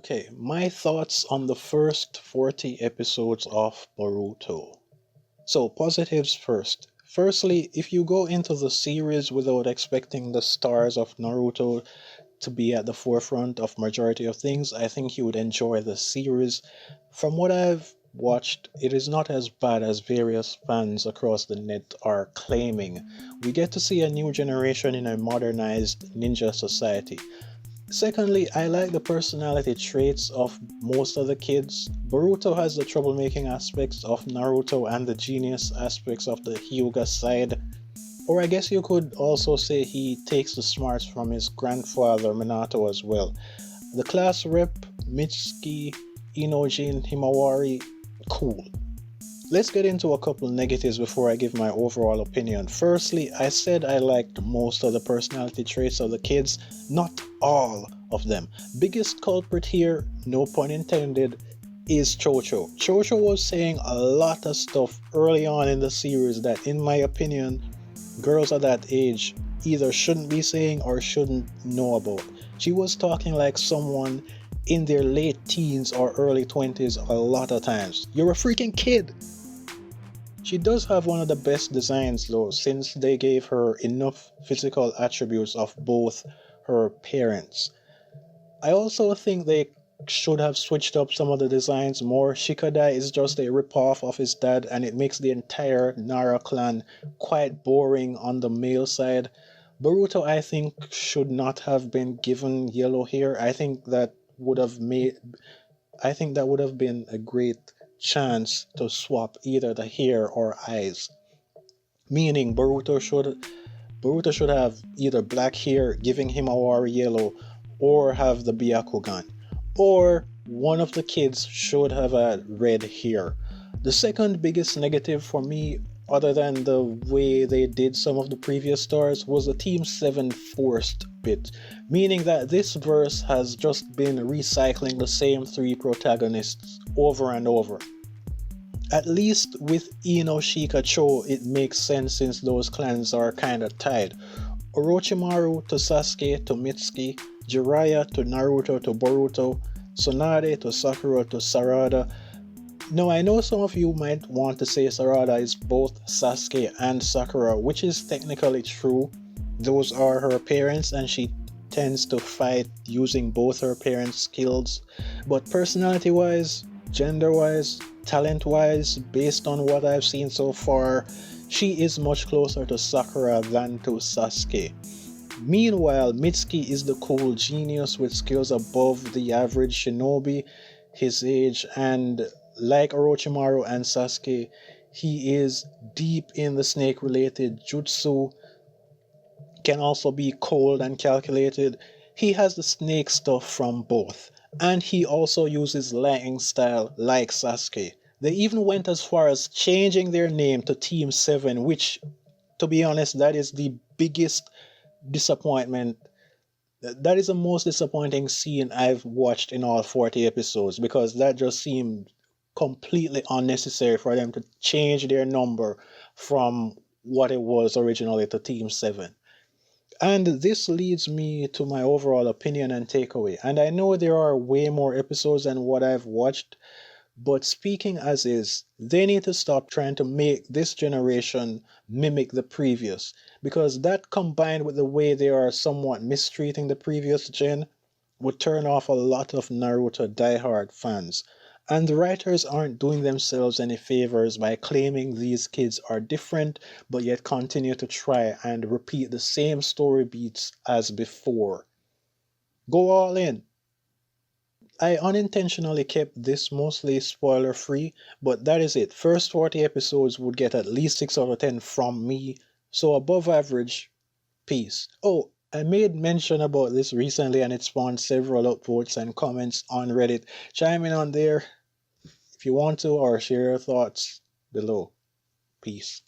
Okay, my thoughts on the first 40 episodes of Boruto. So, positives first. Firstly, if you go into the series without expecting the stars of Naruto to be at the forefront of majority of things, I think you would enjoy the series. From what I've watched, it is not as bad as various fans across the net are claiming. We get to see a new generation in a modernized ninja society. Secondly, I like the personality traits of most of the kids. Boruto has the troublemaking aspects of Naruto and the genius aspects of the Hyuga side. Or I guess you could also say he takes the smarts from his grandfather Minato as well. The class rep, Mitsuki, Inojin, Himawari, cool. Let's get into a couple negatives before I give my overall opinion. Firstly, I said I liked most of the personality traits of the kids, not all of them. Biggest culprit here, no pun intended, is Chocho. Chocho was saying a lot of stuff early on in the series that, in my opinion, girls at that age either shouldn't be saying or shouldn't know about. She was talking like someone in their late teens or early 20s a lot of times. You're a freaking kid! She does have one of the best designs though, since they gave her enough physical attributes of both her parents. I also think they should have switched up some of the designs more. Shikadai is just a ripoff of his dad, and it makes the entire Nara clan quite boring on the male side. Boruto, I think, should not have been given yellow hair. I think that would have been a great chance to swap either the hair or eyes. Meaning Boruto should have either black hair giving him Awari yellow or have the Byakugan. Or one of the kids should have had red hair. The second biggest negative for me, other than the way they did some of the previous stars, was the Team 7 forced bit. Meaning that this verse has just been recycling the same three protagonists over and over. At least with Ino Shika Cho, it makes sense since those clans are kinda tied. Orochimaru to Sasuke to Mitsuki, Jiraiya to Naruto to Boruto, Tsunade to Sakura to Sarada. Now I know some of you might want to say Sarada is both Sasuke and Sakura, which is technically true. Those are her parents and she tends to fight using both her parents' skills. But personality wise, gender wise, talent wise, based on what I've seen so far, she is much closer to Sakura than to Sasuke. Meanwhile, Mitsuki is the cool genius with skills above the average shinobi his age, and like Orochimaru and Sasuke, he is deep in the snake related jutsu, can also be cold and calculated. He has the snake stuff from both, and he also uses lightning style like Sasuke. They even went as far as changing their name to Team 7, which, to be honest, that is the biggest disappointment. That is the most disappointing scene I've watched in all 40 episodes because that just seemed completely unnecessary for them to change their number from what it was originally to Team 7. And this leads me to my overall opinion and takeaway. And I know there are way more episodes than what I've watched, but speaking as is, they need to stop trying to make this generation mimic the previous, because that combined with the way they are somewhat mistreating the previous gen would turn off a lot of Naruto diehard fans. And the writers aren't doing themselves any favors by claiming these kids are different, but yet continue to try and repeat the same story beats as before. Go all in. I unintentionally kept this mostly spoiler free, but that is it. First 40 episodes would get at least 6 out of 10 from me, so above average. Peace. Oh, I made mention about this recently and it spawned several upvotes and comments on Reddit. Chime in on there if you want to or share your thoughts below. Peace.